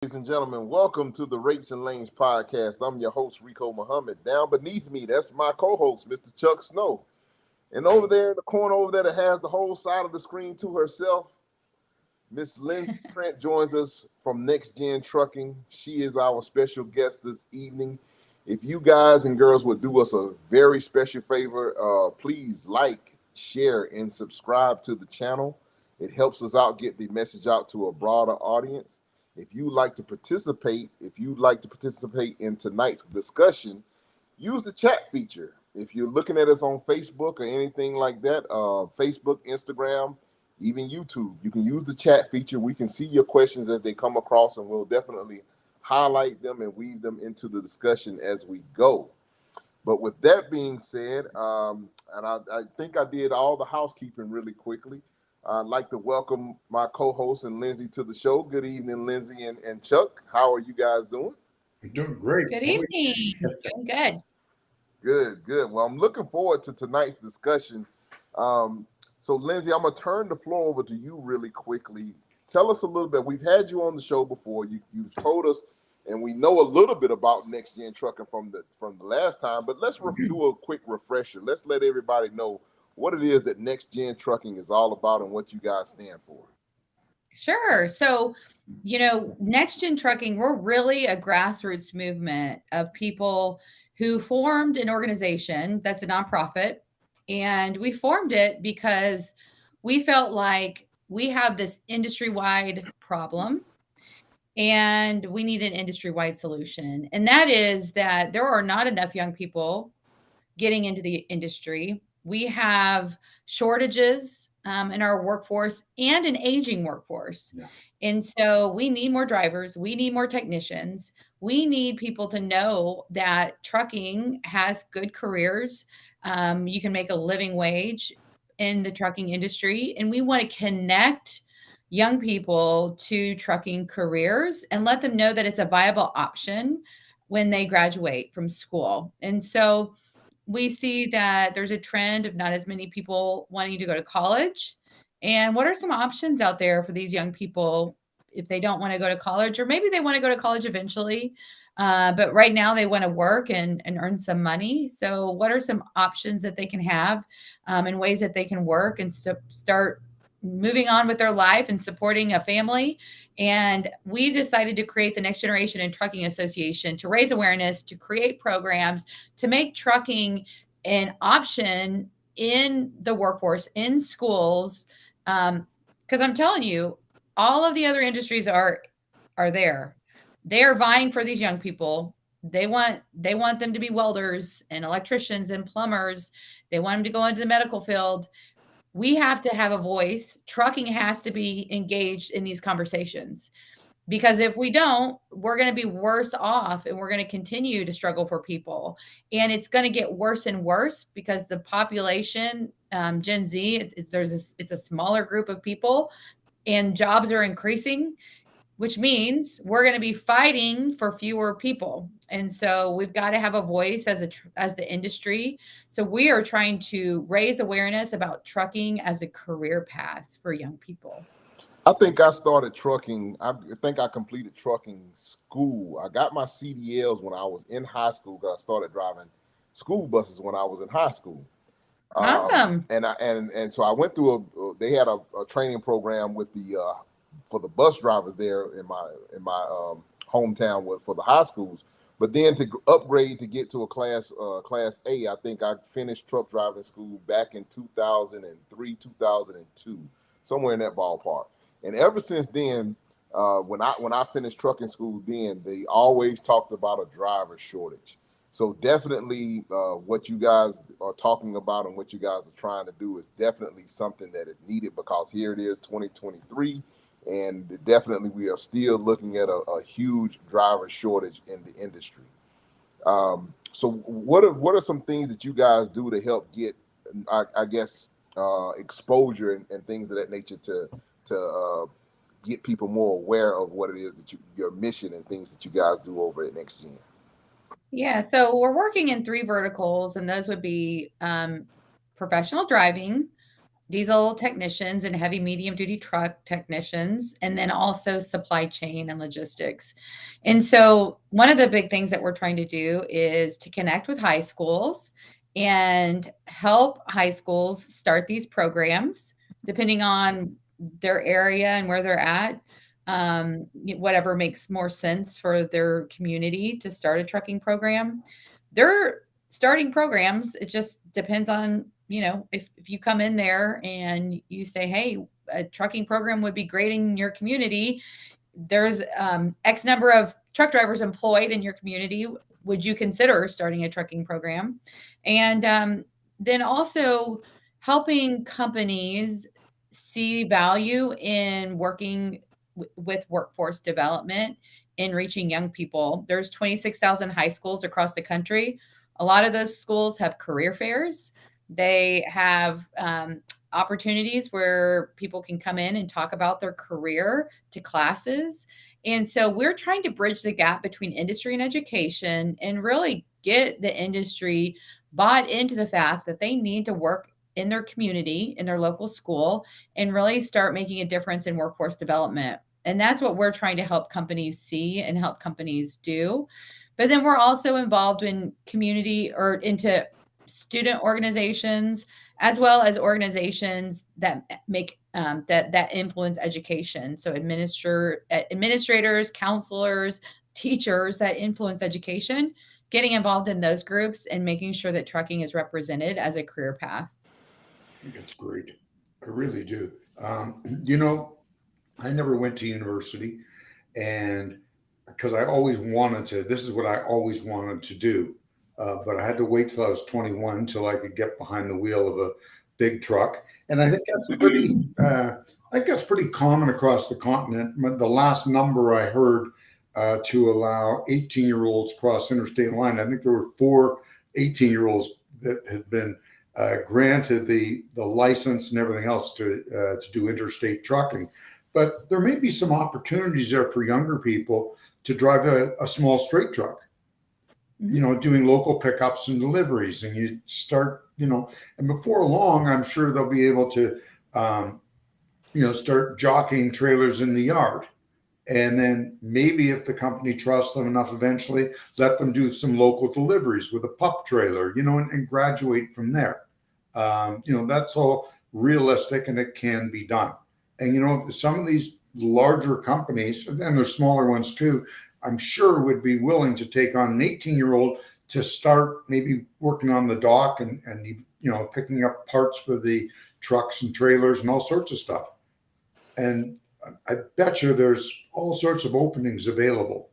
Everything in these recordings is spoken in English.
Ladies and gentlemen, welcome to the Rates and Lanes podcast. I'm your host, Rico Muhammad. Down beneath me, that's my co-host, Mr. Chuck Snow. And over there in the corner over there that has the whole side of the screen to herself, Miss Lindsey Trent joins us from NextGen Trucking. She is our special guest this evening. If you guys and girls would do us a very special favor, please like, share, and subscribe to the channel. It helps us out get the message out to a broader audience. If you'd like to participate in tonight's discussion, use the chat feature. If you're looking at us on Facebook or anything like that, Facebook, Instagram, even YouTube, you can use the chat feature. We can see your questions as they come across, and we'll definitely highlight them and weave them into the discussion as we go. But with that being said, and I think I did all the housekeeping really quickly. I'd like to welcome my co-host and Lindsey to the show. Good evening, Lindsey and Chuck. How are you guys doing? You're doing great. Good evening. Doing good. Good. Well, I'm looking forward to tonight's discussion. So, Lindsey, I'm going to turn the floor over to you really quickly. Tell us a little bit. We've had you on the show before. You've told us, and we know a little bit about NextGen Trucking from the last time, but let's do a quick refresher. Let's let everybody know what it is that NextGen Trucking is all about and what you guys stand for. Sure. So, NextGen Trucking, we're really a grassroots movement of people who formed an organization that's a nonprofit. And we formed it because we felt like we have this industry-wide problem and we need an industry-wide solution. And that is that there are not enough young people getting into the industry. We have shortages in our workforce and an aging workforce. Yeah. And so we need more drivers. We need more technicians. We need people to know that trucking has good careers. You can make a living wage in the trucking industry. And we want to connect young people to trucking careers and let them know that it's a viable option when they graduate from school. And so we see that there's a trend of not as many people wanting to go to college. And what are some options out there for these young people if they don't want to go to college, or maybe they want to go to college eventually, but right now they want to work and earn some money? So, what are some options that they can have and ways that they can work and start moving on with their life and supporting a family? And we decided to create the Next Generation in Trucking Association to raise awareness, to create programs, to make trucking an option in the workforce, in schools. Because I'm telling you, all of the other industries are there. They are vying for these young people. They want them to be welders and electricians and plumbers. They want them to go into the medical field. We have to have a voice. Trucking has to be engaged in these conversations, because if we don't, we're going to be worse off and we're going to continue to struggle for people. And it's going to get worse and worse because the population, Gen Z, it's a smaller group of people and jobs are increasing, which means we're going to be fighting for fewer people. And so we've got to have a voice as the industry. So we are trying to raise awareness about trucking as a career path for young people. I think I started trucking. I think I completed trucking school. I got my CDLs when I was in high school because I started driving school buses when I was in high school. Awesome. And so I went through they had a training program with the for the bus drivers there in my hometown for the high schools. But then to upgrade to get to a class A, I think I finished truck driving school back in 2003, 2002, somewhere in that ballpark. And ever since then, when I finished trucking school, then they always talked about a driver shortage. So definitely, what you guys are talking about and what you guys are trying to do is definitely something that is needed, because here it is, 2023, and definitely we are still looking at a huge driver shortage in the industry. So what are some things that you guys do to help get, I guess, exposure and things of that nature to get people more aware of what it is that your mission and things that you guys do over at NextGen? Yeah, so we're working in three verticals, and those would be professional driving, diesel technicians and heavy medium duty truck technicians, and then also supply chain and logistics. And so, one of the big things that we're trying to do is to connect with high schools and help high schools start these programs depending on their area and where they're at. Whatever makes more sense for their community to start a trucking program. They're starting programs. It just depends on, if you come in there and you say, hey, a trucking program would be great in your community. There's X number of truck drivers employed in your community. Would you consider starting a trucking program? And then also helping companies see value in working with workforce development in reaching young people. There's 26,000 high schools across the country. A lot of those schools have career fairs. They have opportunities where people can come in and talk about their career to classes. And so we're trying to bridge the gap between industry and education and really get the industry bought into the fact that they need to work in their community, in their local school, and really start making a difference in workforce development. And that's what we're trying to help companies see and help companies do. But then we're also involved in community or into student organizations, as well as organizations that make that influence education. So administrators, counselors, teachers that influence education, getting involved in those groups and making sure that trucking is represented as a career path. I think it's great. I really do. You know, I never went to university, and because I always wanted to, this is what I always wanted to do. But I had to wait till I was 21 till I could get behind the wheel of a big truck. And I think that's pretty, I think that's pretty common across the continent. The last number I heard to allow 18-year-olds cross interstate line, I think there were four 18-year-olds that had been granted the license and everything else to do interstate trucking. But there may be some opportunities there for younger people to drive a small straight truck, you know, doing local pickups and deliveries. And you start, you know, and before long, I'm sure they'll be able to, you know, start jockeying trailers in the yard. And then maybe if the company trusts them enough, eventually let them do some local deliveries with a pup trailer, you know, and graduate from there. You know, that's all realistic and it can be done. And, you know, some of these larger companies, and there's smaller ones too, I'm sure would be willing to take on an 18-year-old to start maybe working on the dock and, you know, picking up parts for the trucks and trailers and all sorts of stuff. And I bet you there's all sorts of openings available.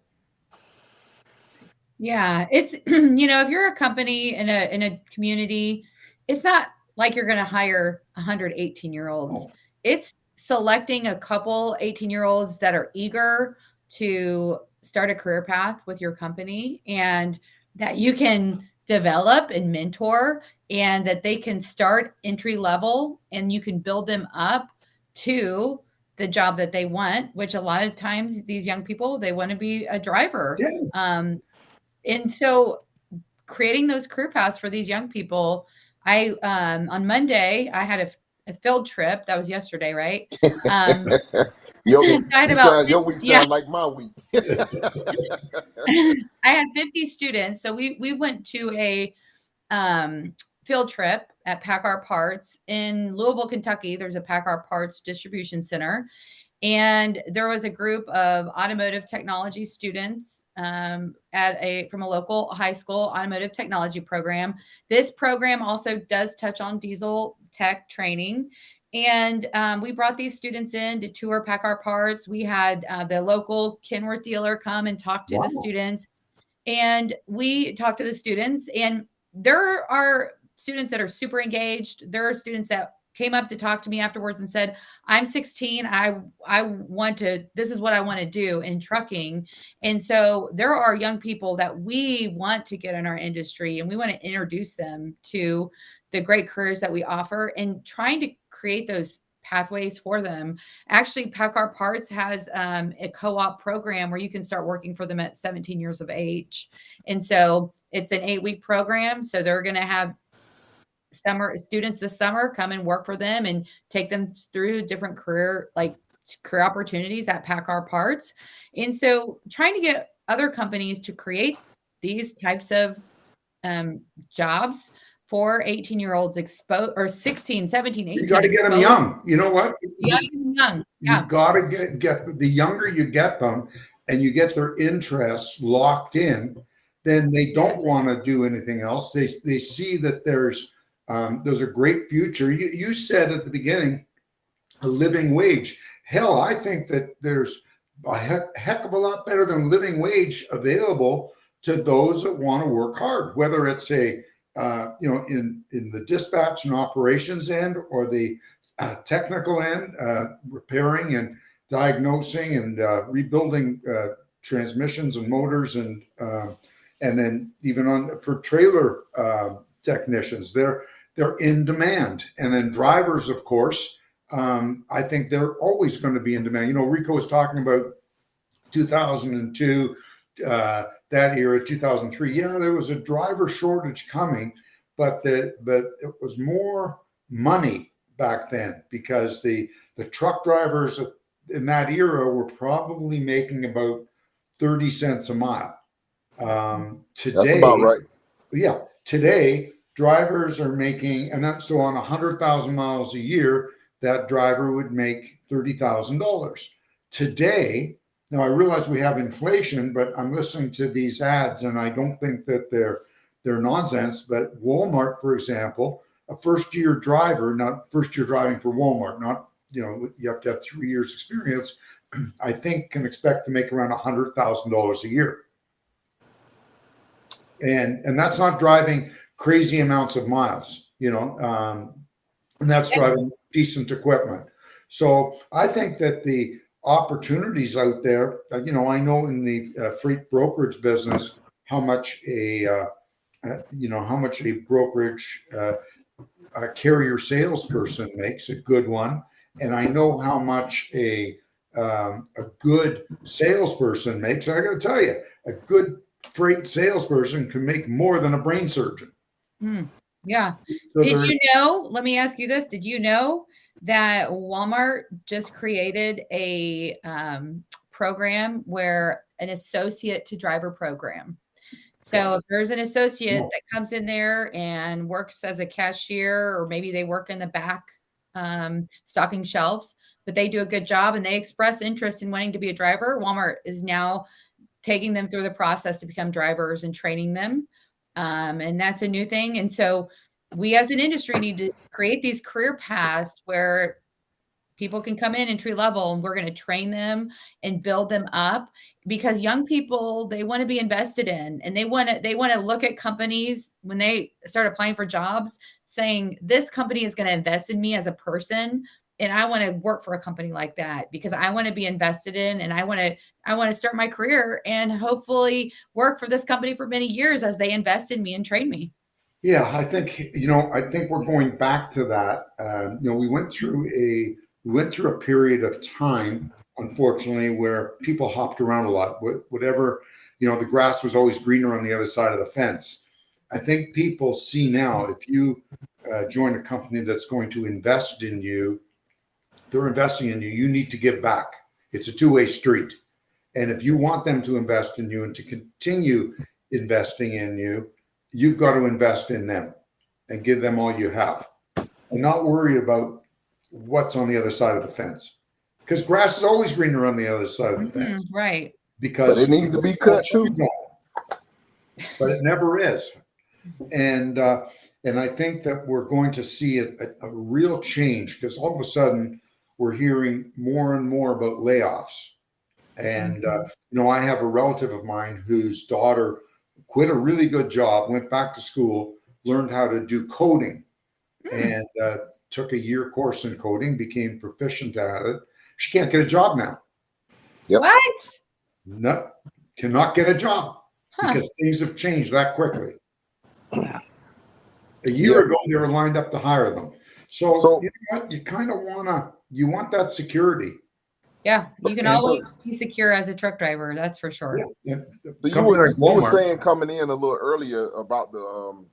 Yeah, it's if you're a company in a community, it's not like you're going to hire 100 18-year-olds. Oh, It's selecting a couple 18-year-olds that are eager to start a career path with your company and that you can develop and mentor and that they can start entry level and you can build them up to the job that they want, which a lot of times these young people, they want to be a driver. yeah. And so creating those career paths for these young people, I on Monday I had a field trip. That was yesterday, right? Um, Yo, so I had about your 50, week yeah, sound like my week. I had 50 students. So we went to a um, field trip at PACCAR Parts in Louisville, Kentucky. There's a PACCAR Parts distribution center. And there was a group of automotive technology students from a local high school automotive technology program. This program also does touch on diesel tech training. And we brought these students in to tour PACCAR Parts. We had the local Kenworth dealer come and talk to the Wow. students. And we talked to the students, and there are students that are super engaged. There are students that came up to talk to me afterwards and said, "I'm 16. I want to. This is what I want to do in trucking." And so there are young people that we want to get in our industry, and we want to introduce them to the great careers that we offer, and trying to create those pathways for them. Actually, PACCAR Parts has a co-op program where you can start working for them at 17 years of age. And so it's an 8-week program. So they're going to have summer students this summer, come and work for them and take them through different career opportunities at PACCAR Parts. And so trying to get other companies to create these types of jobs for 18-year-olds exposed, or 16, 17, You got 18 to get them exposed. young. You know what? You gotta get them young. You Yeah. got to get the younger you get them, and you get their interests locked in, then they don't want to do anything else. They see that there's a great future. You said at the beginning, a living wage. Hell, I think that there's a heck of a lot better than living wage available to those that want to work hard, whether it's a in the dispatch and operations end, or the technical end, repairing and diagnosing and rebuilding transmissions and motors, and then even for trailer technicians, they're in demand. And then drivers, of course, I think they're always going to be in demand. Rico was talking about 2002. That era, 2003, yeah, there was a driver shortage coming, but it was more money back then, because the truck drivers in that era were probably making about 30 cents a mile. Today, that's about right. Yeah, today drivers are making, and that's so on 100,000 miles a year, that driver would make $30,000 today. Now, I realize we have inflation, but I'm listening to these ads, and I don't think that they're nonsense. But Walmart, for example, a first-year driver, not first-year driving for Walmart, not, you have to have 3 years experience, I think can expect to make around $100,000 a year. And that's not driving crazy amounts of miles, and that's driving decent equipment. So I think that the opportunities out there, I know in the freight brokerage business, how much a brokerage a carrier salesperson makes, a good one, and I know how much a good salesperson makes. I got to tell you, a good freight salesperson can make more than a brain surgeon. Yeah. So did you know, let me ask you this, did you know that Walmart just created a program where an associate to driver program? So if there's an associate that comes in there and works as a cashier, or maybe they work in the back stocking shelves, but they do a good job and they express interest in wanting to be a driver, Walmart is now taking them through the process to become drivers and training them. And that's a new thing. And so we as an industry need to create these career paths where people can come in entry level, and we're going to train them and build them up, because young people, they want to be invested in, and they want to look at companies when they start applying for jobs saying, this company is going to invest in me as a person. And I want to work for a company like that, because I want to be invested in, and I want to start my career and hopefully work for this company for many years as they invest in me and train me. Yeah, I think we're going back to that. We went through a period of time, unfortunately, where people hopped around a lot. Whatever, the grass was always greener on the other side of the fence. I think people see now, if you join a company that's going to invest in you, they're investing in you, you need to give back. It's a two-way street. And if you want them to invest in you and to continue investing in you, you've got to invest in them and give them all you have, and not worry about what's on the other side of the fence, because grass is always greener on the other side of the fence. Right. Because it needs to be cut too. But it never is. And I think that we're going to see a real change, because all of a sudden we're hearing more and more about layoffs. And, I have a relative of mine whose daughter quit a really good job, went back to school, learned how to do coding, and took a year course in coding, became proficient at it. She can't get a job now. Yep. What? No, cannot get a job because things have changed that quickly. A year ago, they were lined up to hire them. So you know what? You kind of want that security. Yeah, you can always be secure as a truck driver. That's for sure. Yeah. So you were saying coming in a little earlier about the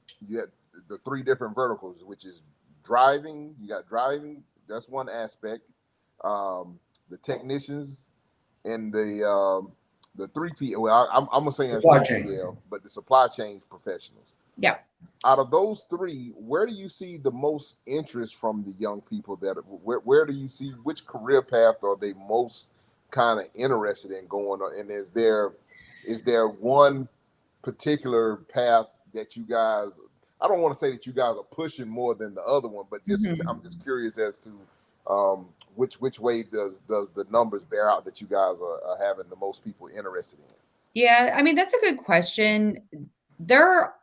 the three different verticals, which is driving. You got driving. That's one aspect. The technicians and the three T. Well, I'm gonna say Supply three chain. TL, but the supply chain professionals. Yeah. Out of those three, where do you see the most interest from the young people? Where do you see, which career path are they most kind of interested in going on? And is there one particular path that you guys, I don't want to say that you guys are pushing more than the other one, but I'm just curious as to which way does the numbers bear out that you guys are having the most people interested in? Yeah, I mean, that's a good question. There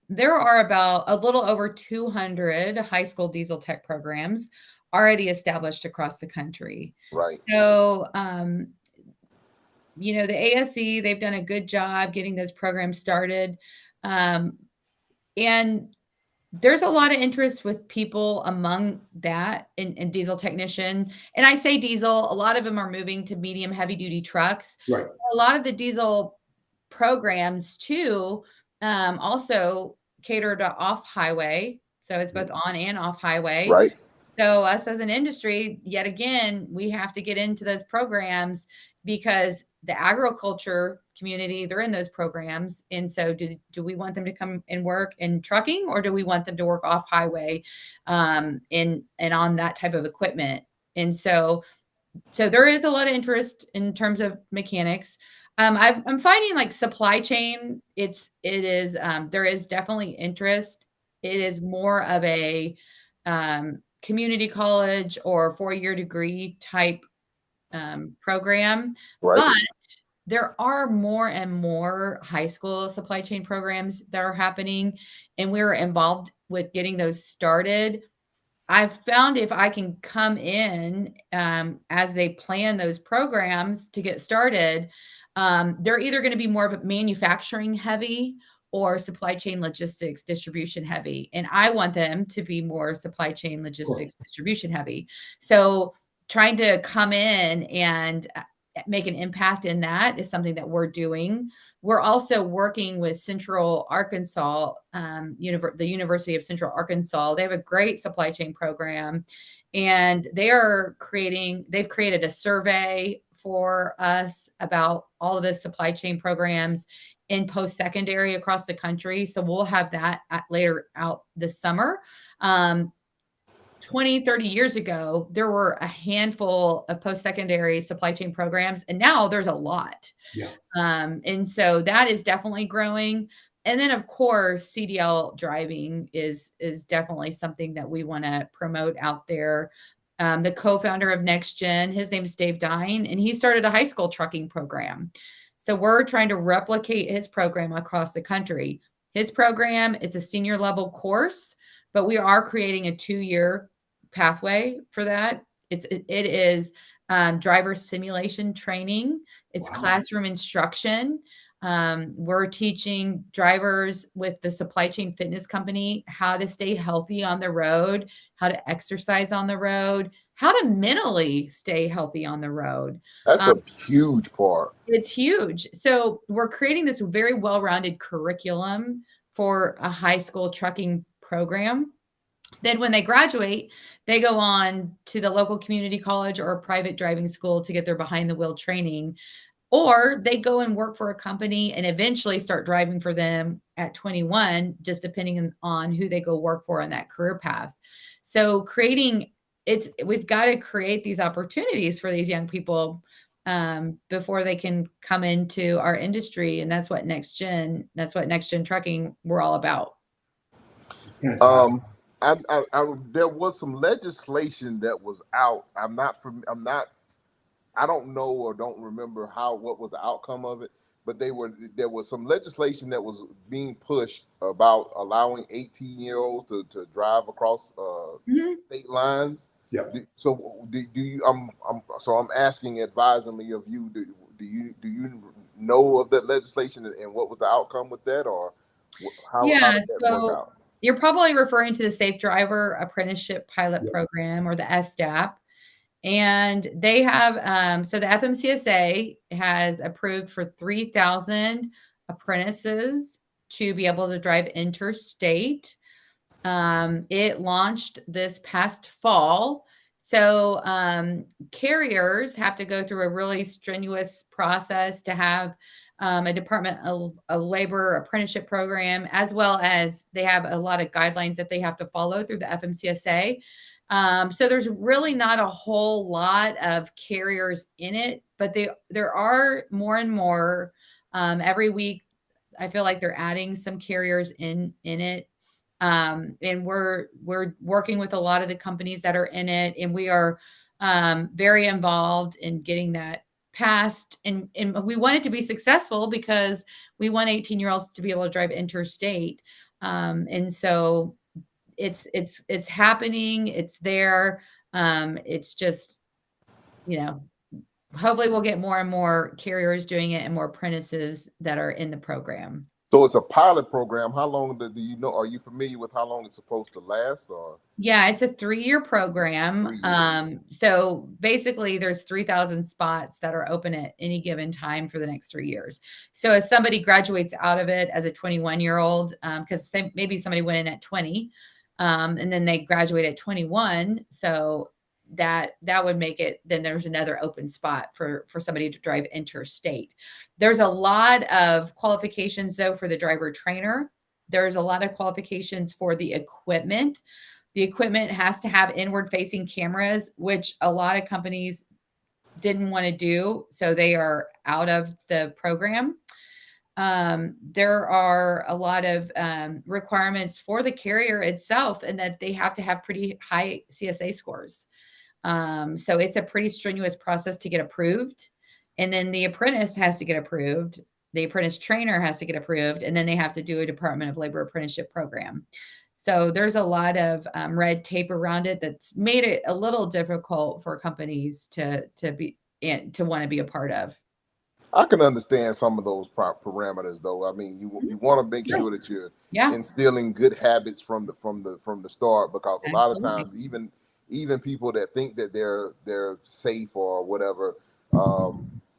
there are about a little over 200 high school diesel tech programs already established across the country. Right. So, the ASC, they've done a good job getting those programs started. Um, and there's a lot of interest with people among that in diesel technician. And I say diesel, a lot of them are moving to medium heavy duty trucks. Right. A lot of the diesel programs too also cater to off highway. So it's both on and off highway. Right. So us as an industry, yet again, we have to get into those programs because the agriculture community, they're in those programs. And so do we want them to come and work in trucking, or do we want them to work off highway and on that type of equipment? And so there is a lot of interest in terms of mechanics. I'm finding like supply chain, there is definitely interest. It is more of a community college or 4-year degree type program, Right. but there are more and more high school supply chain programs that are happening, and we're involved with getting those started. I've found if I can come in as they plan those programs to get started, they're either going to be more of a manufacturing heavy or supply chain logistics distribution heavy. And I want them to be more supply chain logistics distribution heavy. So trying to come in and make an impact in that is something that we're doing. We're also working with Central Arkansas, the University of Central Arkansas. They have a great supply chain program, and they've created a survey for us about all of the supply chain programs in post-secondary across the country. So we'll have that later out this summer. 20, 30 years ago, there were a handful of post-secondary supply chain programs, and now there's a lot. Yeah. And so that is definitely growing. And then, of course, CDL driving is definitely something that we want to promote out there. The co-founder of NextGen, his name is Dave Dine, and he started a high school trucking program. So we're trying to replicate his program across the country. His program, it's a senior level course, but we are creating a 2-year pathway for that. It is driver simulation training. It's classroom instruction. We're teaching drivers with the supply chain fitness company how to stay healthy on the road, how to exercise on the road, how to mentally stay healthy on the road. That's a huge part. It's huge. So we're creating this very well-rounded curriculum for a high school trucking program. Then when they graduate, they go on to the local community college or a private driving school to get their behind the wheel training. Or they go and work for a company and eventually start driving for them at 21, just depending on who they go work for in that career path. So we've got to create these opportunities for these young people before they can come into our industry. And that's what NextGen trucking, we're all about. There was some legislation that was out. I don't know or don't remember what was the outcome of it, but there was some legislation that was being pushed about allowing 18-year-olds to drive across state lines. Yeah. So do you? I'm asking advisingly of you. Do you know of that legislation and what was the outcome with that, or how did that work out? You're probably referring to the Safe Driver Apprenticeship Pilot Program, or the SDAP. And they have, so the FMCSA has approved for 3,000 apprentices to be able to drive interstate. It launched this past fall. So carriers have to go through a really strenuous process to have a Department of Labor apprenticeship program, as well as they have a lot of guidelines that they have to follow through the FMCSA. So there's really not a whole lot of carriers in it, but there are more and more every week. I feel like they're adding some carriers in it. And we're working with a lot of the companies that are in it, and we are very involved in getting that passed. And we want it to be successful because we want 18-year-olds to be able to drive interstate. And so it's happening. It's there. It's just, hopefully we'll get more and more carriers doing it and more apprentices that are in the program. So it's a pilot program. How long do you know? Are you familiar with how long it's supposed to last? Or Yeah, it's a 3-year program. 3 years. So basically there's 3,000 spots that are open at any given time for the next 3 years. So as somebody graduates out of it as a 21-year-old, because maybe somebody went in at 20, and then they graduate at 21. So that would make it, then there's another open spot for somebody to drive interstate. There's a lot of qualifications though for the driver trainer. There's a lot of qualifications for the equipment. The equipment has to have inward facing cameras, which a lot of companies didn't want to do. So they are out of the program. There are a lot of requirements for the carrier itself, and that they have to have pretty high CSA scores. So it's a pretty strenuous process to get approved. And then the apprentice has to get approved. The apprentice trainer has to get approved. And then they have to do a Department of Labor apprenticeship program. So there's a lot of red tape around it that's made it a little difficult for companies to want to be a part of. I can understand some of those parameters, though. I mean, you want to make sure that you're instilling good habits from the start, because a lot of times, even people that think that they're safe or whatever,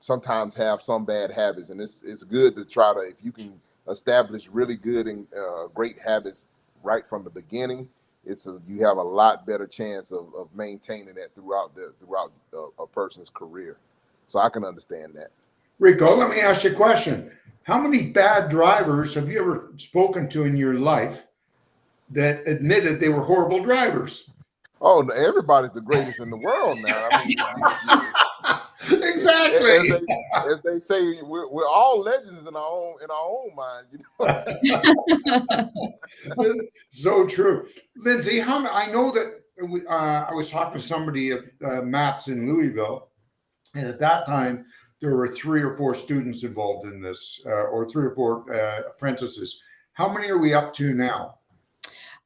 sometimes have some bad habits, and it's good to try to, if you can establish really good and great habits right from the beginning, you have a lot better chance of maintaining that throughout a person's career. So I can understand that. Rico, let me ask you a question. How many bad drivers have you ever spoken to in your life that admitted they were horrible drivers? Oh, everybody's the greatest in the world now. I mean, exactly. As they say, we're all legends in our own mind. So true, Lindsey. I know that I was talking to somebody at Matt's in Louisville, and at that time there were 3 or 4 students involved in this, or 3 or 4 apprentices. How many are we up to now?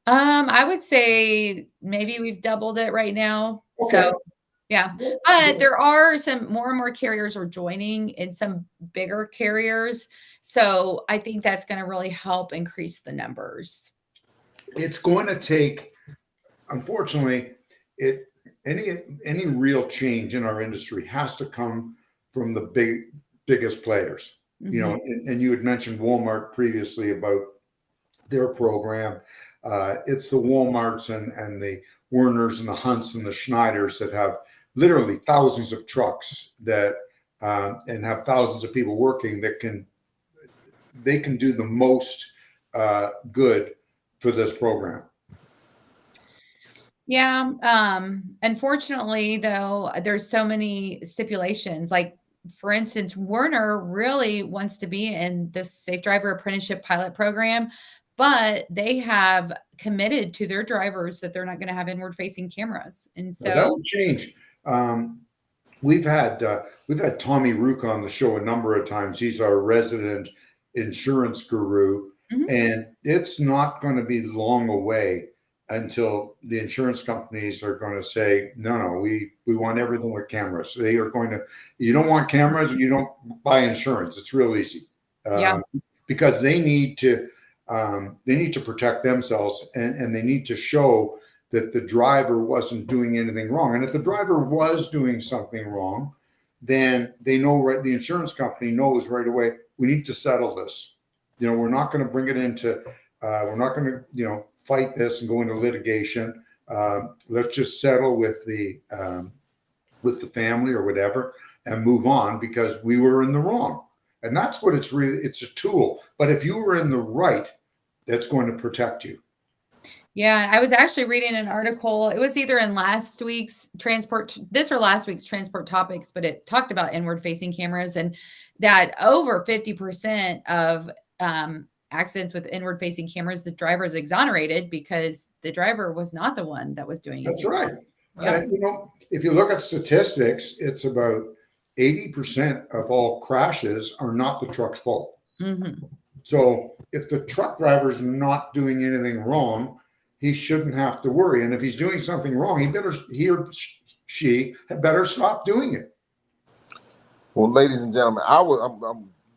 I would say maybe we've doubled it right now. Okay. So yeah, but there are some more and more carriers are joining in some bigger carriers. So I think that's going to really help increase the numbers. It's going to take, unfortunately, any real change in our industry has to come from the biggest players. Mm-hmm. You know, and you had mentioned Walmart previously about their program. It's the Walmarts and the Werners and the Hunts and the Schneiders that have literally thousands of trucks that and have thousands of people working that they can do the most good for this program. Yeah. Unfortunately, though, there's so many stipulations. Like, for instance, Werner really wants to be in this Safe Driver Apprenticeship Pilot Program, but they have committed to their drivers that they're not going to have inward-facing cameras, and so that will change. We've had Tommy Rook on the show a number of times. He's our resident insurance guru, and it's not going to be long away until the insurance companies are going to say, no, we want everything with cameras. They are going to, you don't want cameras, you don't buy insurance. It's real easy. Because they need to protect themselves, and they need to show that the driver wasn't doing anything wrong. And if the driver was doing something wrong, then they know, right, the insurance company knows right away, we need to settle this. We're not going to bring it into, we're not going to, fight this and go into litigation. Let's just settle with the family or whatever and move on because we were in the wrong. And that's what it's really, it's a tool. But if you were in the right, that's going to protect you. Yeah, I was actually reading an article. It was either in last week's this or last week's transport topics, but it talked about inward facing cameras and that over 50% of accidents with inward facing cameras, the driver is exonerated because the driver was not the one that was doing it. That's right. Yeah. And, if you look at statistics, it's about 80% of all crashes are not the truck's fault. Mm-hmm. So if the truck driver is not doing anything wrong, he shouldn't have to worry. And if he's doing something wrong, he or she had better stop doing it. Well, ladies and gentlemen, I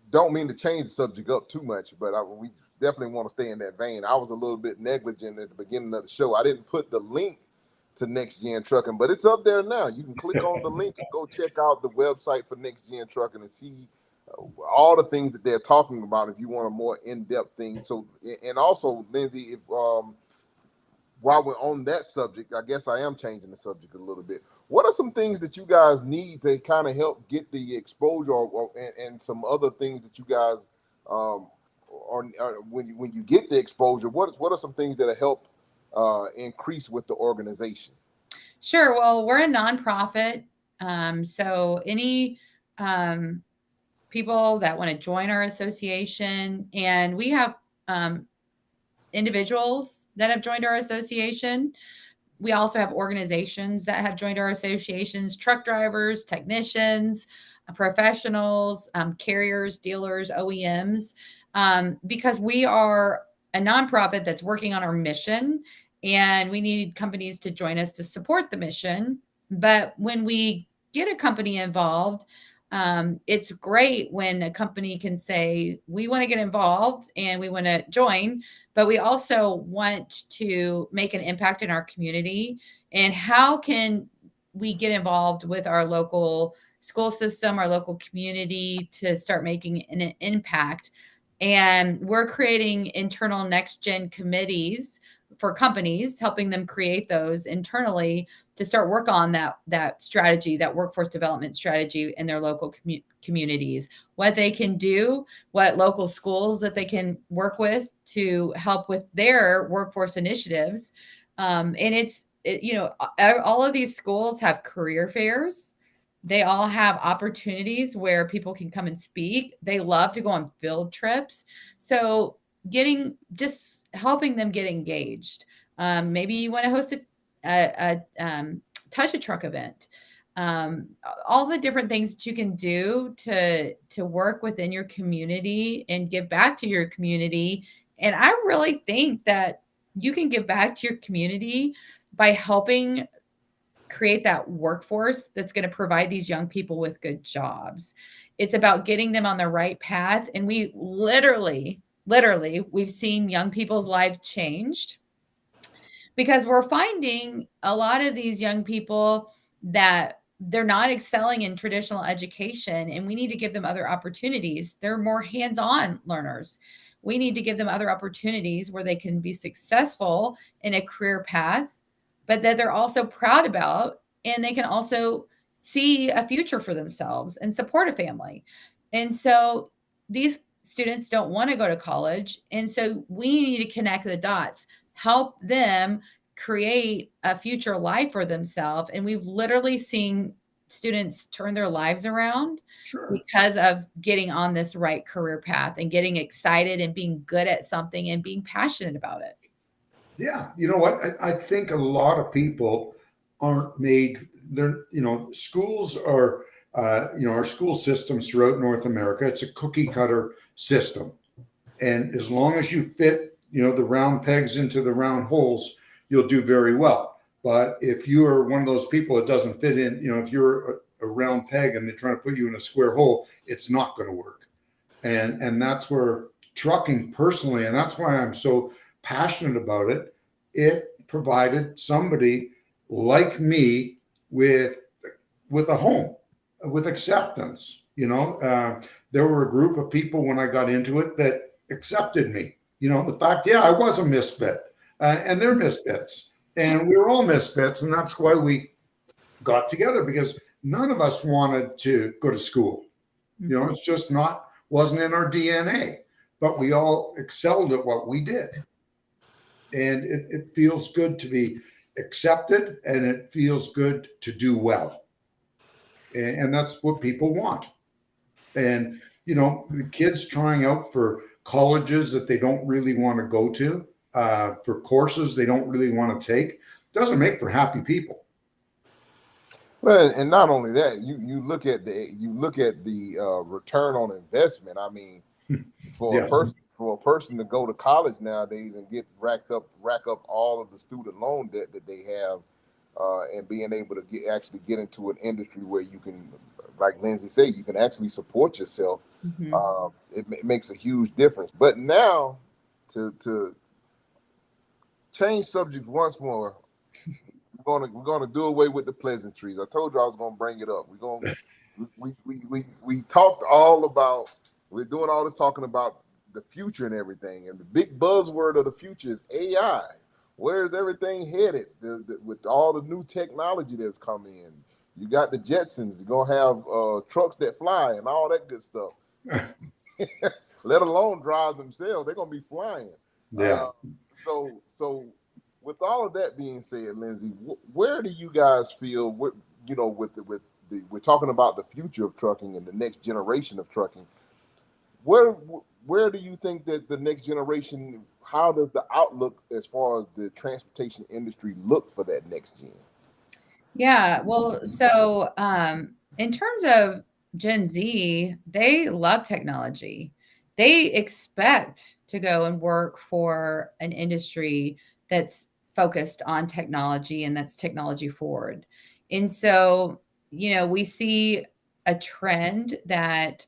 don't mean to change the subject up too much, but we definitely want to stay in that vein. I was a little bit negligent at the beginning of the show. I didn't put the link to NextGen Trucking, but it's up there now. You can click on the link and go check out the website for NextGen Trucking and see all the things that they're talking about if you want a more in-depth thing. So, and also, Lindsey, if while we're on that subject, I guess I am changing the subject a little bit. What are some things that you guys need to kind of help get the exposure and some other things that you guys or when you get the exposure, what are some things that help increase with the organization? Sure. Well, we're a nonprofit. So any people that want to join our association, and we have individuals that have joined our association. We also have organizations that have joined our associations, truck drivers, technicians, professionals, carriers, dealers, OEMs, because we are a nonprofit that's working on our mission and we need companies to join us to support the mission. But when we get a company involved, it's great when a company can say, we want to get involved and we want to join, but we also want to make an impact in our community. And how can we get involved with our local school system, our local community to start making an impact? And we're creating internal NextGen committees for companies, helping them create those internally to start work on that strategy, that workforce development strategy in their local communities, what they can do, what local schools that they can work with to help with their workforce initiatives. And all of these schools have career fairs. They all have opportunities where people can come and speak. They love to go on field trips. So just helping them get engaged. Maybe you want to host a touch a truck event. All the different things that you can do to work within your community and give back to your community. And I really think that you can give back to your community by helping create that workforce that's going to provide these young people with good jobs. It's about getting them on the right path. And we literally, we've seen young people's lives changed because we're finding a lot of these young people that they're not excelling in traditional education, and we need to give them other opportunities. They're more hands-on learners. We need to give them other opportunities where they can be successful in a career path, but that they're also proud about, and they can also see a future for themselves and support a family. And so these students don't want to go to college. And so we need to connect the dots, help them create a future life for themselves. And we've literally seen students turn their lives around because of getting on this right career path and getting excited and being good at something and being passionate about it. Yeah. You know what? I think a lot of people aren't made, schools are, our school systems throughout North America, it's a cookie cutter system. And as long as you fit, the round pegs into the round holes, you'll do very well. But if you are one of those people that doesn't fit in, if you're a round peg and they're trying to put you in a square hole, it's not going to work. And that's where trucking personally, and that's why I'm so passionate about it. It provided somebody like me with a home, with acceptance. There were a group of people when I got into it that accepted me. The fact, yeah, I was a misfit, and they're misfits, and we were all misfits, and that's why we got together, because none of us wanted to go to school. It's just wasn't in our DNA, but we all excelled at what we did. And it feels good to be accepted, and it feels good to do well. And that's what people want. And, the kids trying out for colleges that they don't really want to go to, for courses they don't really want to take, doesn't make for happy people. Well, and not only that, you look at the return on investment. I mean, for Yes. a person to go to college nowadays and rack up all of the student loan debt that they have, and being able to actually get into an industry where you can, like Lindsey said, you can actually support yourself. It makes a huge difference. But now, to change subject once more, we're gonna do away with the pleasantries. I told you I was gonna bring it up. We talked all about, we're doing all this talking about the future and everything, and the big buzzword of the future is AI. Where is everything headed with all the new technology that's come in? You got the Jetsons. You're gonna have trucks that fly and all that good stuff. Let alone drive themselves. They're gonna be flying. Yeah. So with all of that being said, Lindsey, where do you guys feel? We're talking about the future of trucking and the next generation of trucking. Where do you think that the next generation? How does the outlook as far as the transportation industry look for that next gen? Yeah, well, so in terms of Gen Z, they love technology. They expect to go and work for an industry that's focused on technology and that's technology forward. And so, we see a trend that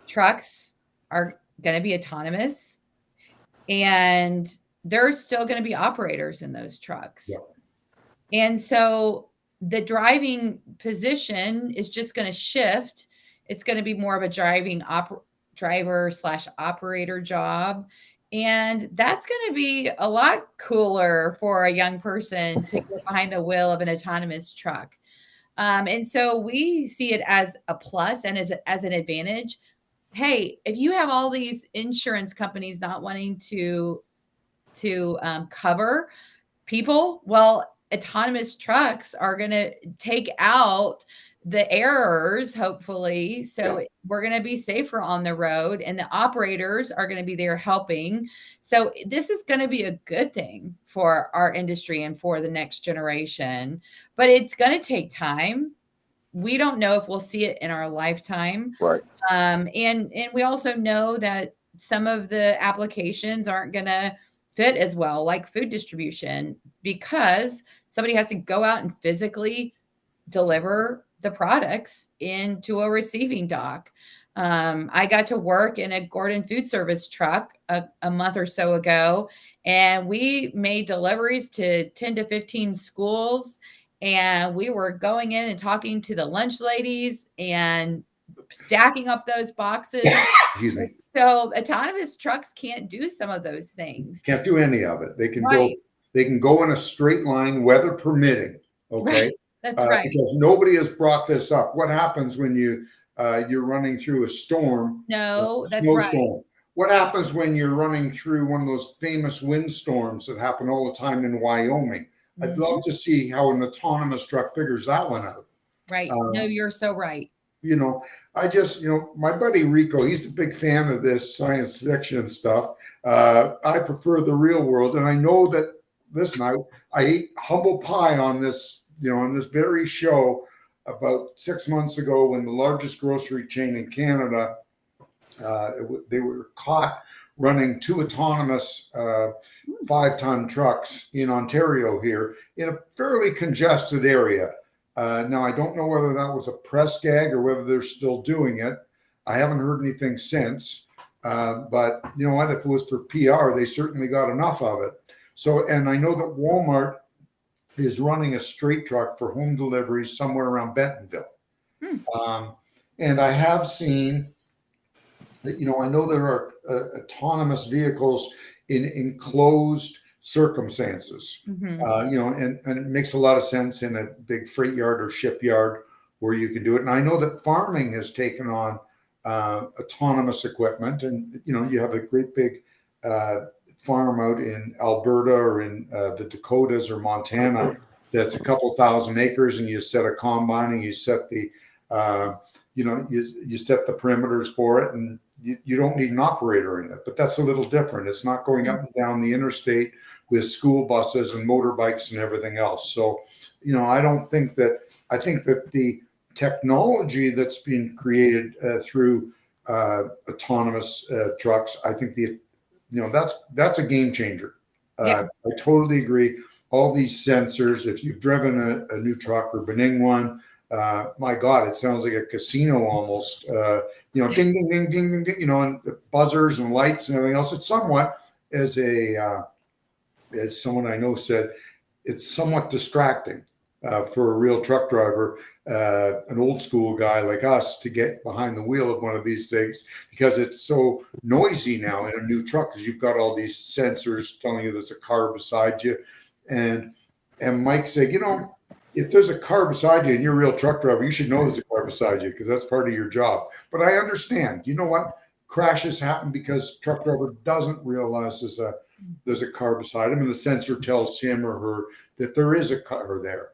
trucks are going to be autonomous, and there's still going to be operators in those trucks. Yeah. And so the driving position is just going to shift. It's going to be more of a driver/operator job. And that's going to be a lot cooler for a young person to get behind the wheel of an autonomous truck. And so we see it as a plus and as an advantage. Hey, if you have all these insurance companies not wanting to cover people, well, autonomous trucks are going to take out the errors, hopefully. So we're going to be safer on the road, and the operators are going to be there helping. So this is going to be a good thing for our industry and for the next generation, but it's going to take time. We don't know if we'll see it in our lifetime. Right. And we also know that some of the applications aren't going to fit as well, like food distribution, because somebody has to go out and physically deliver the products into a receiving dock. I got to work in a Gordon food service truck a month or so ago, and we made deliveries to 10 to 15 schools, and we were going in and talking to the lunch ladies and stacking up those boxes. Excuse me. So autonomous trucks can't do some of those things. Can't do any of it. They can Right. go in a straight line, weather permitting. Okay. Right. That's right. Because nobody has brought this up. What happens when you're running through a storm? No, that's right. Snowstorm. What happens when you're running through one of those famous windstorms that happen all the time in Wyoming? I'd love to see how an autonomous truck figures that one out. Right. No, you're so right. My buddy Rico, he's a big fan of this science fiction stuff. I prefer the real world. And I know that, listen, I ate humble pie on this, on this very show about 6 months ago, when the largest grocery chain in Canada, they were caught running 2 autonomous 5-ton trucks in Ontario here in a fairly congested area. Now, I don't know whether that was a press gag or whether they're still doing it. I haven't heard anything since. But you know what? If it was for PR, they certainly got enough of it. So, and I know that Walmart is running a straight truck for home deliveries somewhere around Bentonville. And I have seen I know there are autonomous vehicles in enclosed circumstances, Hmm. and it makes a lot of sense in a big freight yard or shipyard where you can do it. And I know that farming has taken on autonomous equipment, and you have a great big farm out in Alberta or in the Dakotas or Montana that's a couple thousand acres, and you set a combine and you set the you set the perimeters for it, and you don't need an operator in it. But that's a little different. It's not going up and down the interstate with school buses and motorbikes and everything else. So, I think that the technology that's being created through autonomous trucks, I think that's a game changer. Yeah. I totally agree. All these sensors, if you've driven a new truck or been in one, my God, it sounds like a casino almost. Ding, ding, ding, ding, ding, ding, and the buzzers and lights and everything else. It's somewhat, as someone I know said, it's somewhat distracting for a real truck driver, an old school guy like us, to get behind the wheel of one of these things, because it's so noisy now in a new truck, because you've got all these sensors telling you there's a car beside you. And Mike said, if there's a car beside you and you're a real truck driver, you should know there's a car beside you, because that's part of your job. But I understand, you know what? Crashes happen because truck driver doesn't realize there's a car beside him, and the sensor tells him or her that there is a car there.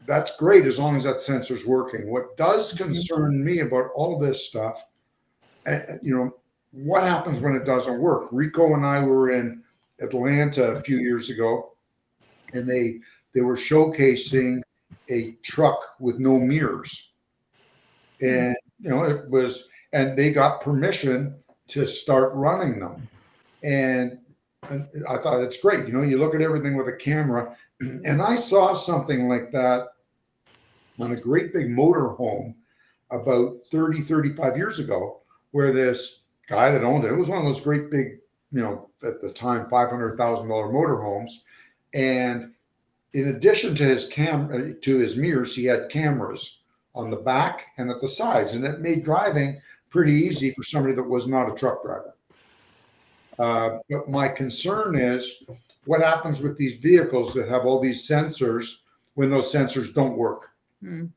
That's great as long as that sensor's working. What does concern me about all this stuff, what happens when it doesn't work? Rico and I were in Atlanta a few years ago, and they were showcasing a truck with no mirrors, and and they got permission to start running them, and I thought it's great. You look at everything with a camera, and I saw something like that on a great big motorhome about 30, 35 years ago, where this guy that owned it was one of those great big, at the time, $500,000 motorhomes, and in addition to his mirrors, he had cameras on the back and at the sides, and it made driving pretty easy for somebody that was not a truck driver. But my concern is what happens with these vehicles that have all these sensors when those sensors don't work, and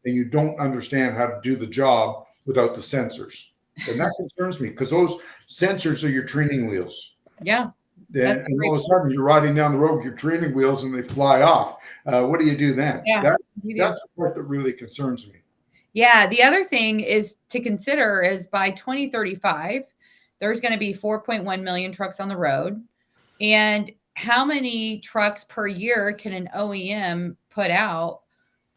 you don't understand how to do the job without the sensors. And that concerns me, because those sensors are your training wheels. Yeah. And all of a sudden you're riding down the road with your training wheels and they fly off. What do you do then? Yeah, that's the part that really concerns me. Yeah. The other thing is to consider is by 2035, there's going to be 4.1 million trucks on the road. And how many trucks per year can an OEM put out?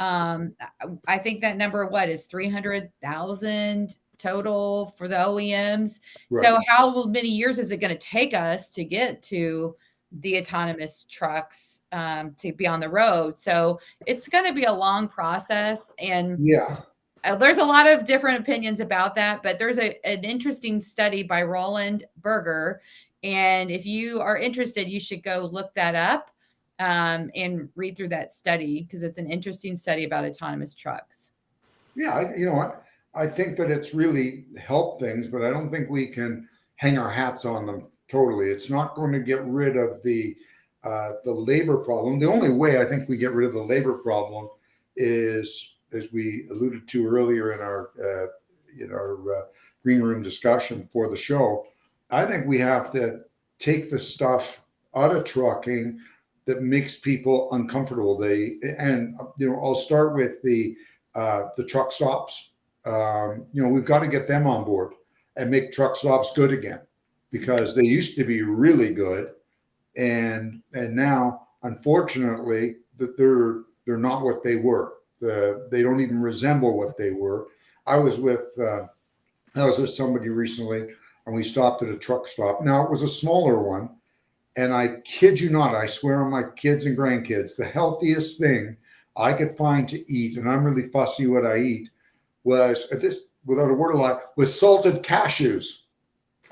I think that number, is 300,000 total for the OEMs. Right. So how many years is it going to take us to get to the autonomous trucks to be on the road? So it's going to be a long process. And there's a lot of different opinions about that, but there's an interesting study by Roland Berger. And if you are interested, you should go look that up and read through that study, because it's an interesting study about autonomous trucks. Yeah, I think that it's really helped things, but I don't think we can hang our hats on them totally. It's not going to get rid of the labor problem. The only way I think we get rid of the labor problem is, as we alluded to earlier in our green room discussion for the show, I think we have to take the stuff out of trucking that makes people uncomfortable. I'll start with the truck stops. We've got to get them on board and make truck stops good again, because they used to be really good, and now, unfortunately, that they're not what they were. They don't even resemble what they were. I was with somebody recently, and we stopped at a truck stop. Now, it was a smaller one, and I kid you not, I swear on my kids and grandkids, the healthiest thing I could find to eat, and I'm really fussy what I eat, was, without a word of lie, was salted cashews.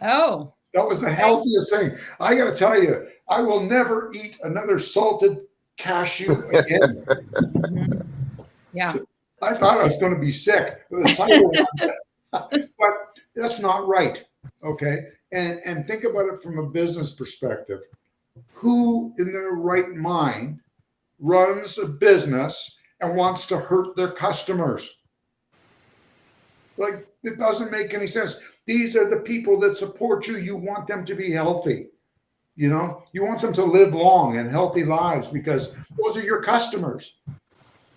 Oh, that was the healthiest thing. I got to tell you, I will never eat another salted cashew again. Yeah. I thought I was going to be sick. But That's not right. Okay. And think about it from a business perspective. Who in their right mind runs a business and wants to hurt their customers? Like, it doesn't make any sense. These are the people that support you. You want them to be healthy. You know, you want them to live long and healthy lives because those are your customers.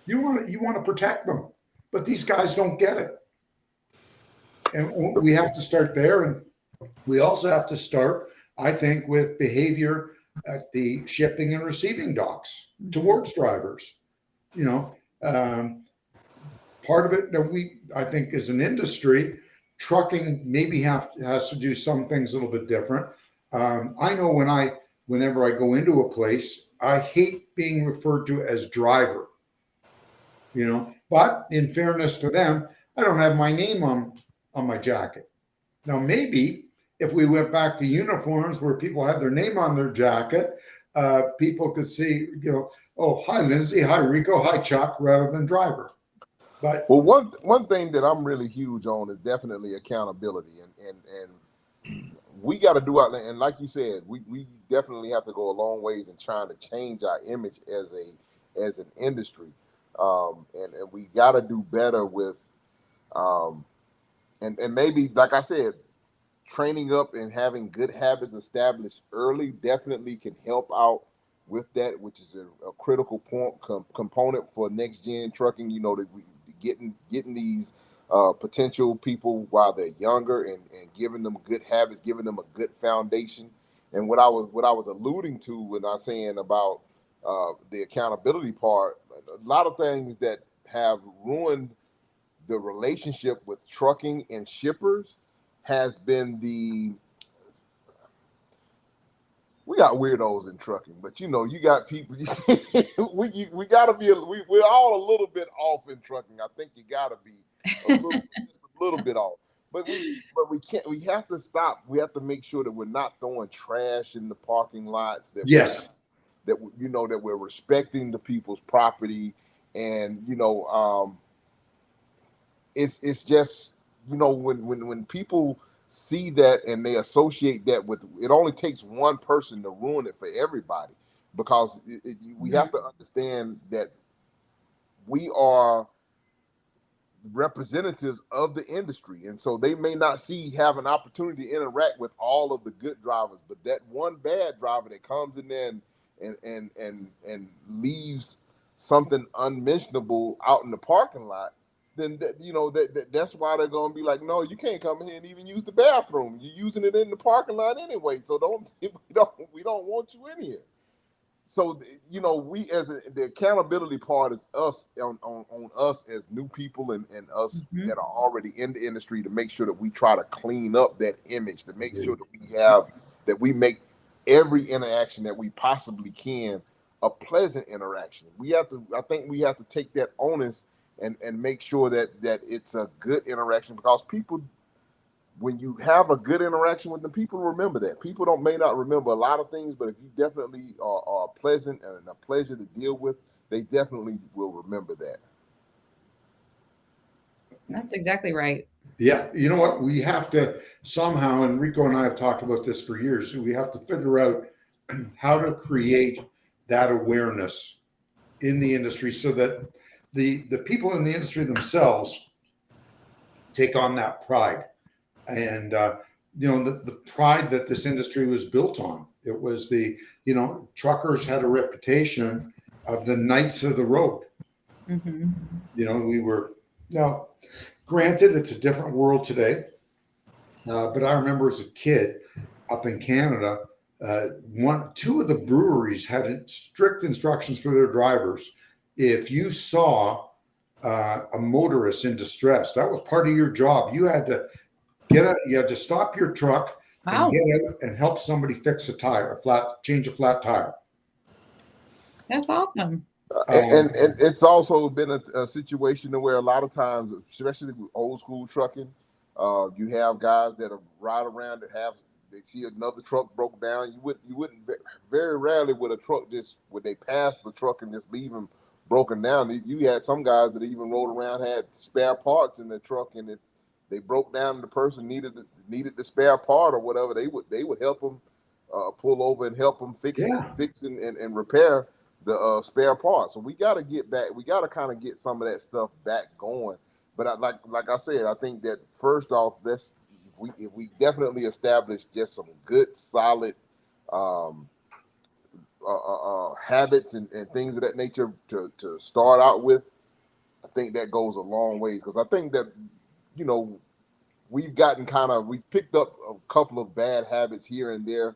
You want to protect them, but these guys don't get it. And we have to start there, and we also have to start, I think, with behavior at the shipping and receiving docks towards drivers. You know, part of it that I think, as an industry, trucking maybe has to do some things a little bit different. I know whenever I go into a place, I hate being referred to as driver. You know, but in fairness to them, I don't have my name on my jacket. Now, maybe if we went back to uniforms where people had their name on their jacket, people could see, oh, hi, Lindsey, hi, Rico, hi, Chuck, rather than driver. But well, one thing that I'm really huge on is definitely accountability, and we got to do our, and like you said, we definitely have to go a long ways in trying to change our image as an industry, and we got to do better with, and maybe, like I said, training up and having good habits established early definitely can help out with that, which is a critical component for next gen trucking. That we getting these potential people while they're younger, and giving them good habits, giving them a good foundation. And what I was alluding to when I was saying about the accountability part, a lot of things that have ruined the relationship with trucking and shippers has been we got weirdos in trucking, but you got people. We gotta be. We're all a little bit off in trucking. I think you gotta be just a little bit off. But we can't. We have to stop. We have to make sure that we're not throwing trash in the parking lots. yes, That we're respecting the people's property, and it's just when people see that and they associate that with, it only takes one person to ruin it for everybody, because we have to understand that we are representatives of the industry, and so they may not have an opportunity to interact with all of the good drivers, but that one bad driver that comes in there and leaves something unmentionable out in the parking lot, then that's why they're going to be like, no, you can't come here and even use the bathroom. You're using it in the parking lot anyway, so we don't want you in here. So we the accountability part is us on us as new people, and us that are already in the industry, to make sure that we try to clean up that image, to make sure that we make every interaction that we possibly can a pleasant interaction. I think we have to take that onus and make sure that it's a good interaction, because people, when you have a good interaction with them, people remember that. People may not remember a lot of things, but if you definitely are pleasant and a pleasure to deal with, they definitely will remember that. That's exactly right. Yeah, you know what? We have to somehow, and Rico and I have talked about this for years, we have to figure out how to create that awareness in the industry, so that the people in the industry themselves take on that pride. And the pride that this industry was built on. It was truckers had a reputation of the knights of the road. We were, now granted, it's a different world today, but I remember as a kid up in Canada, two of the breweries had strict instructions for their drivers. If you saw a motorist in distress, that was part of your job. You had to you had to stop your truck and get out and help somebody fix a tire, change a flat tire. That's awesome. And it's also been a situation where a lot of times, especially with old school trucking, you have guys that ride around they see another truck broke down. You wouldn't very rarely would a truck would they pass the truck and just leave them broken down. You had some guys that even rode around, had spare parts in the truck, and if they broke down and the person needed the spare part or whatever, they would help them pull over and help them fix and repair the spare part. So we got to get back. We got to kind of get some of that stuff back going. But like I said, I think that first off, if we definitely establish just some good solid habits and things of that nature to start out with, I think that goes a long way, because I think that, you know, we've picked up a couple of bad habits here and there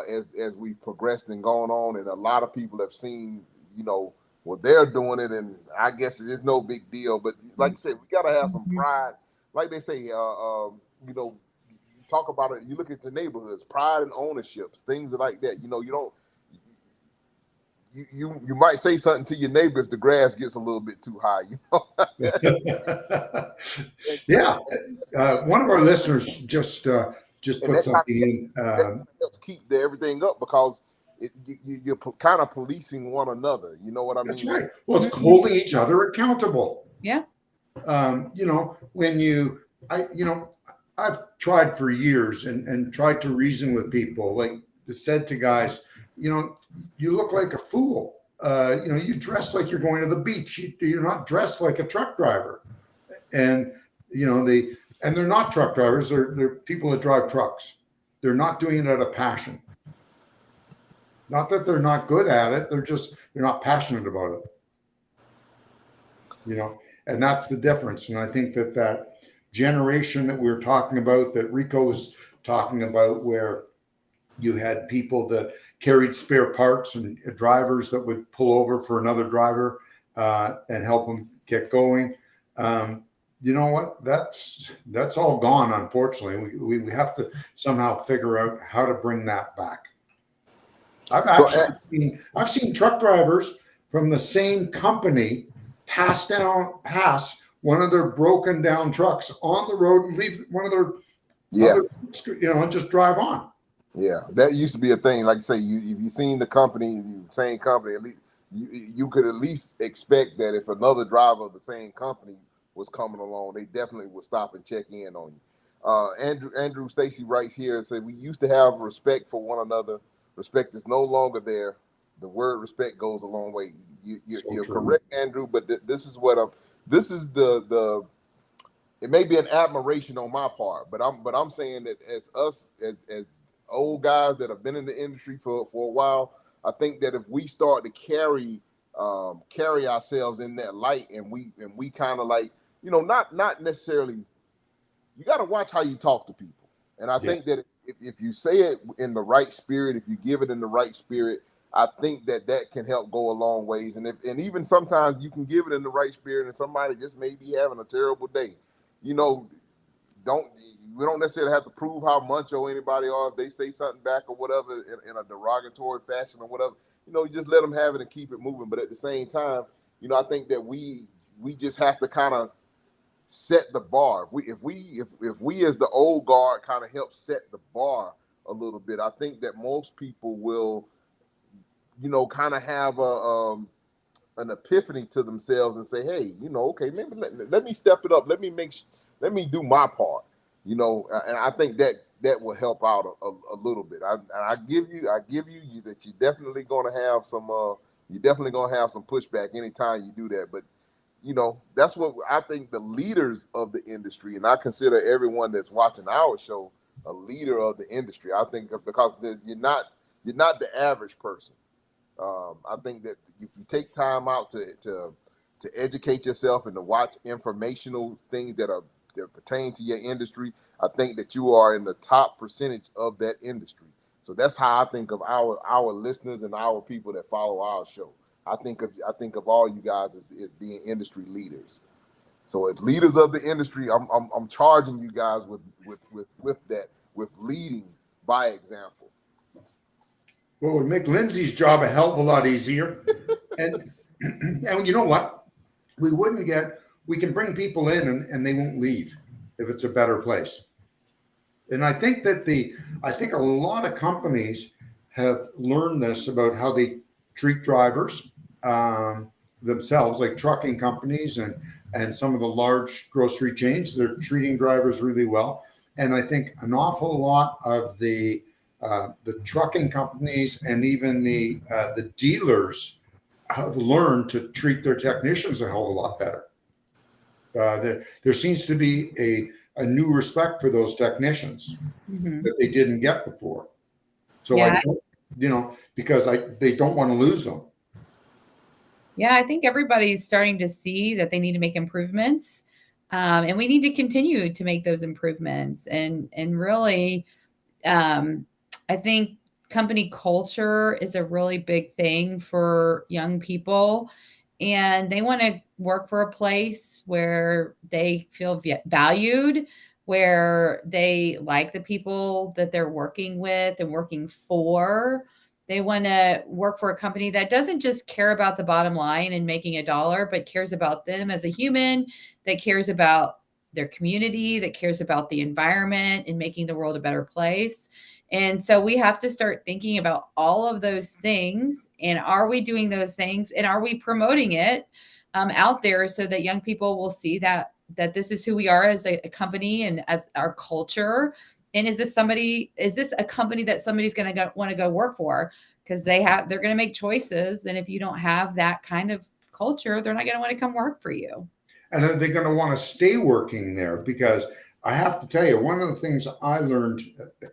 as we've progressed and gone on, and a lot of people have seen, you know, well, they're doing it, and I guess it is no big deal. But like I said, we got to have some pride. Like they say, you know, you talk about it. You look at your neighborhoods, pride and ownerships, things like that. You know, you don't. You might say something to your neighbor if the grass gets a little bit too high. You know. Yeah, one of our listeners just put something in. That helps keep everything up, because you're kind of policing one another. You know what I mean? That's right. Well, it's holding each other accountable. Yeah. You know, I've tried for years and tried to reason with people, like said to guys, you know, you look like a fool. You know, you dress like you're going to the beach. You're not dressed like a truck driver. And, you know, they're not truck drivers. They're people that drive trucks. They're not doing it out of passion. Not that they're not good at it. They're not passionate about it. You know, and that's the difference. And I think that generation that we're talking about, that Rico was talking about, where you had people that carried spare parts and drivers that would pull over for another driver and help them get going. You know what? That's all gone, unfortunately. We have to somehow figure out how to bring that back. I've seen truck drivers from the same company pass one of their broken down trucks on the road and leave one of their other, you know, and just drive on. Yeah, that used to be a thing. Like I say, if you seen the same company, at least you could at least expect that if another driver of the same company was coming along, they definitely would stop and check in on you. Andrew Stacy writes here and said, we used to have respect for one another. Respect is no longer there. The word respect goes a long way. You're correct, Andrew, but this is the it may be an admiration on my part, but I'm saying that as old guys that have been in the industry for a while, I think that if we start to carry ourselves in that light, and we kind of, like, you know, not necessarily, you got to watch how you talk to people. And I think that if you say it in the right spirit, if you give it in the right spirit, I think that can help go a long ways. And even sometimes you can give it in the right spirit, and somebody just may be having a terrible day. You know, we don't necessarily have to prove how macho anybody are. If they say something back or whatever in a derogatory fashion or whatever, you know, you just let them have it and keep it moving. But at the same time, you know, I think that we just have to kind of set the bar. If we as the old guard kind of help set the bar a little bit, I think that most people will, you know, kind of have an epiphany to themselves and say, hey, you know, okay, maybe let me step it up. Let me do my part, you know, and I think that will help out a little bit. I give you that you're definitely going to have some pushback anytime you do that. But, you know, that's what I think the leaders of the industry, and I consider everyone that's watching our show a leader of the industry. I think because you're not the average person. I think that if you take time out to educate yourself and to watch informational things that pertain to your industry, I think that you are in the top percentage of that industry. So that's how I think of our listeners and our people that follow our show. I think of all you guys as being industry leaders. So as leaders of the industry, I'm charging you guys with that, with leading by example. Well, it would make Lindsey's job a hell of a lot easier. and you know what? We can bring people in and they won't leave if it's a better place. And I think a lot of companies have learned this about how they treat drivers themselves, like trucking companies, and and some of the large grocery chains, they're treating drivers really well. And I think an awful lot of the trucking companies and even the dealers have learned to treat their technicians a hell of a lot better. There seems to be a new respect for those technicians that they didn't get before. So Yeah. I don't, because they don't want to lose them. Yeah, I think everybody's starting to see that they need to make improvements, and we need to continue to make those improvements. And really, I think company culture is a really big thing for young people, and they want to work for a place where they feel valued, where they like the people that they're working with and working for. They want to work for a company that doesn't just care about the bottom line and making a dollar, but cares about them as a human, that cares about their community, that cares about the environment and making the world a better place. And so we have to start thinking about all of those things. And are we doing those things? And are we promoting it out there so that young people will see that this is who we are as a company and as our culture? And is this a company that somebody's going to want to go work for? Because they're going to make choices. And if you don't have that kind of culture, they're not going to want to come work for you. And are they going to want to stay working there? Because I have to tell you, one of the things I learned,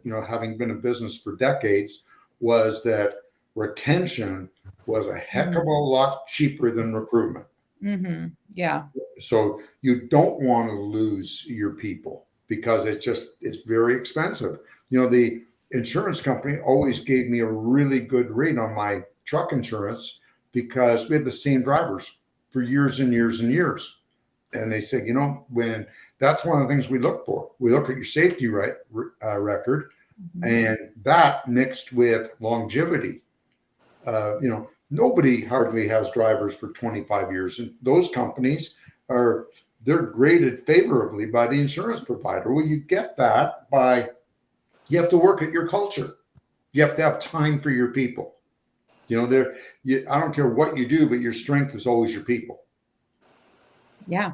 having been in business for decades, was that retention was a heck of a lot cheaper than recruitment. Yeah. So you don't want to lose your people because it's very expensive. The insurance company always gave me a really good rate on my truck insurance because we had the same drivers for years and years and years. And they said, when that's one of the things we look for. We look at your safety record, and that mixed with longevity. Nobody hardly has drivers for 25 years. And those companies they're graded favorably by the insurance provider. Well, you get that you have to work at your culture. You have to have time for your people. I don't care what you do, but your strength is always your people. Yeah.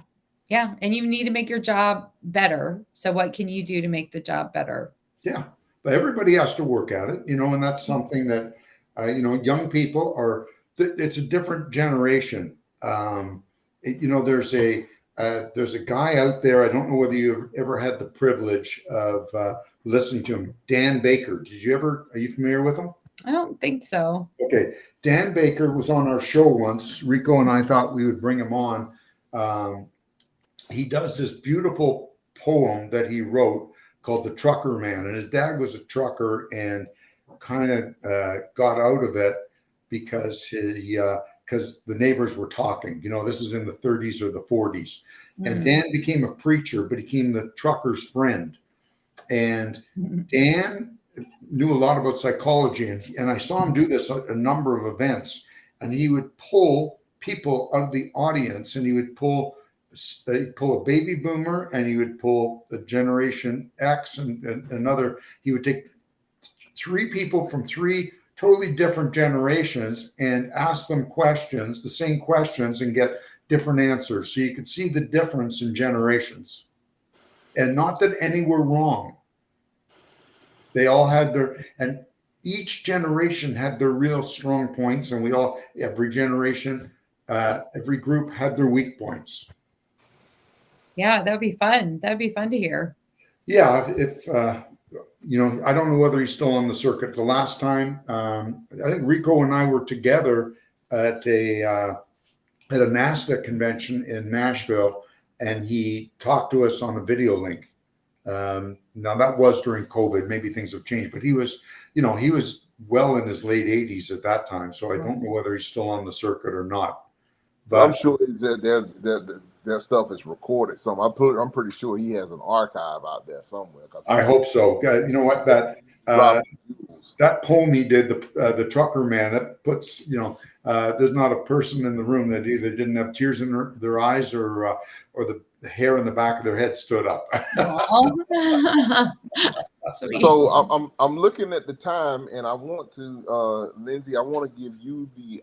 Yeah. And you need to make your job better. So what can you do to make the job better? Yeah. But everybody has to work at it, and that's something that, young people it's a different generation. There's a guy out there. I don't know whether you've ever had the privilege of listening to him, Dan Baker. Are you familiar with him? I don't think so. Okay. Dan Baker was on our show once. Rico and I thought we would bring him on. He does this beautiful poem that he wrote called The Trucker Man. And his dad was a trucker and kind of got out of it because the neighbors were talking. This is in the 30s or the 40s. And Dan became a preacher, but he became the trucker's friend. And Dan knew a lot about psychology. And I saw him do this at a number of events. And he would pull people out of the audience, and he would pull a baby boomer, and he would pull a Generation X and another. He would take three people from three totally different generations and ask them questions, the same questions, and get different answers. So you could see the difference in generations. And not that any were wrong. They all had and each generation had their real strong points, and every generation, every group had their weak points. Yeah, that would be fun. That would be fun to hear. Yeah, if I don't know whether he's still on the circuit. The last time, I think Rico and I were together at a NASDAQ convention in Nashville, and he talked to us on a video link. Now that was during COVID. Maybe things have changed, but he was well in his late 80s at that time. So I don't know whether he's still on the circuit or not. But I'm sure their stuff is recorded. I'm pretty sure he has an archive out there somewhere. I hope so. You know what, that poem he did, the Trucker Man, that puts, there's not a person in the room that either didn't have tears in their eyes or the hair in the back of their head stood up. So I'm looking at the time, and I want to, Lindsey, I want to give you the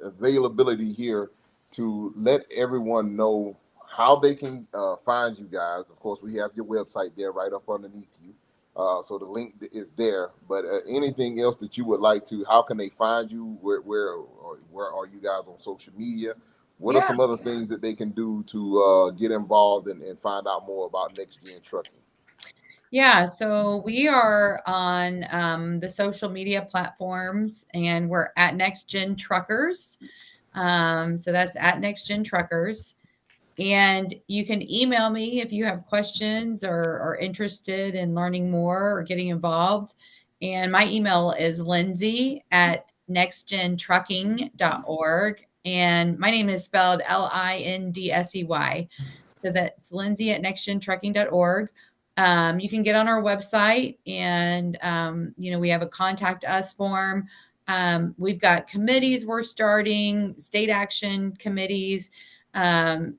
availability here to let everyone know how they can find you guys. Of course, we have your website there right up underneath you. So the link is there. But anything else that you would like to, how can they find you? Where are you guys on social media? What are Yeah. some other things that they can do to get involved and find out more about NextGen Trucking? Yeah, so we are on the social media platforms, and we're at NextGen Truckers. So that's at NextGen Truckers. And you can email me if you have questions or are interested in learning more or getting involved. And my email is Lindsey at nextgentrucking.org. And my name is spelled Lindsey. So that's Lindsey at nextgentrucking.org. You can get on our website, and we have a contact us form. We've got committees we're starting, state action committees.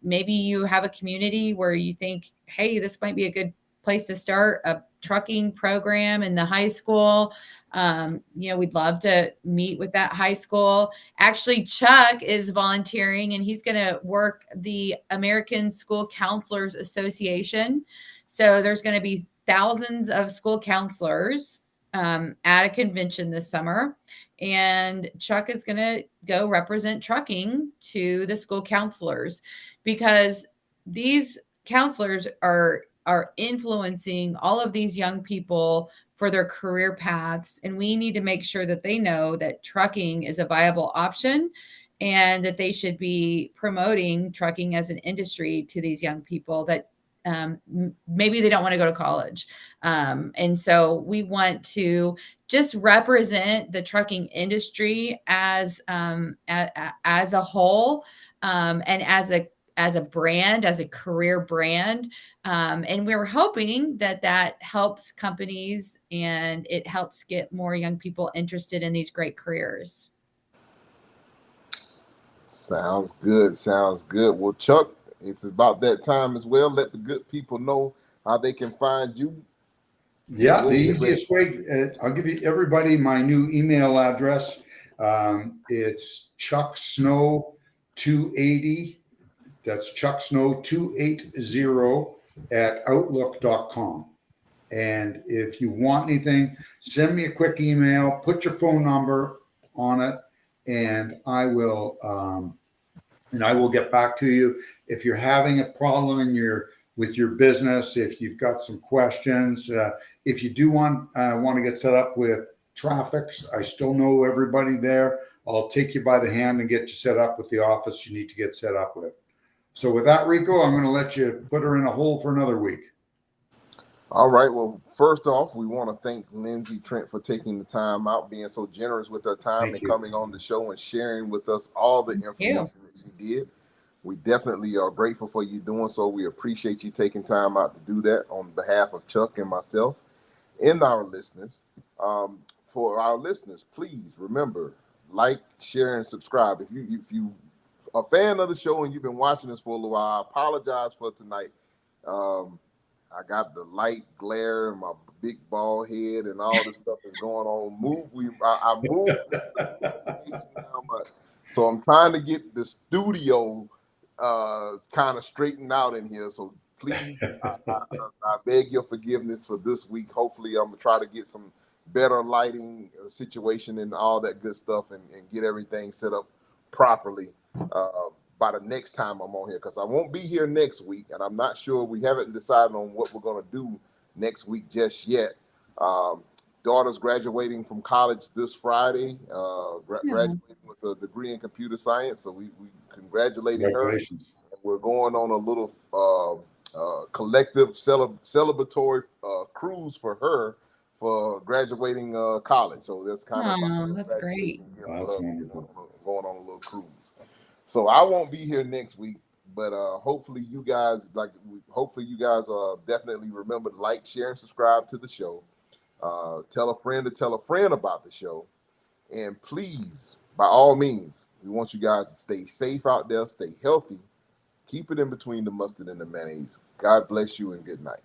Maybe you have a community where you think, hey, this might be a good place to start a trucking program in the high school. We'd love to meet with that high school. Actually, Chuck is volunteering, and he's going to work the American School Counselors Association. So there's going to be thousands of school counselors at a convention this summer. And Chuck is going to go represent trucking to the school counselors, because these counselors are influencing all of these young people for their career paths. And we need to make sure that they know that trucking is a viable option, and that they should be promoting trucking as an industry to these young people that maybe they don't want to go to college. And so we want to just represent the trucking industry as a whole, and as a brand, as a career brand. And we're hoping that helps companies, and it helps get more young people interested in these great careers. Sounds good. Sounds good. Well, Chuck, it's about that time as well. Let the good people know how they can find you. Yeah, We'll the get ready. easiest way, I'll give you everybody my new email address. It's Chuck Snow 280. That's Chuck Snow 280 at outlook.com. And if you want anything, send me a quick email, put your phone number on it, and I will get back to you. If you're having a problem with your business, if you've got some questions, if you do want to get set up with Traffics, I still know everybody there. I'll take you by the hand and get you set up with the office you need to get set up with. So with that, Rico, I'm going to let you put her in a hole for another week. All right. Well, first off, we want to thank Lindsey Trent for taking the time out, being so generous with her time, Thank and you. coming on the show and sharing with us all the information that she did. We definitely are grateful for you doing so. We appreciate you taking time out to do that on behalf of Chuck and myself and our listeners. For our listeners, please remember, like, share, and subscribe. If you a fan of the show and you've been watching us for a little while, I apologize for tonight. I got the light glare and my big bald head and all this stuff is going on. I moved, so I'm trying to get the studio kind of straightened out in here. So please, I beg your forgiveness for this week. Hopefully, I'm gonna try to get some better lighting situation and all that good stuff, and get everything set up properly by the next time I'm on here, because I won't be here next week, and I'm not sure, we haven't decided on what we're going to do next week just yet. Daughter's graduating from college this Friday, graduating with a degree in computer science, so we congratulating her. We're going on a little collective celebratory cruise for her for graduating college. So that's kind of that's great. That's wonderful. Going on a little cruise. So I won't be here next week, but hopefully you guys definitely remember to like, share, and subscribe to the show. Tell a friend to tell a friend about the show, and please, by all means, we want you guys to stay safe out there, stay healthy, keep it in between the mustard and the mayonnaise. God bless you and good night.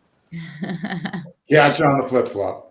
Catch you on the flip flop.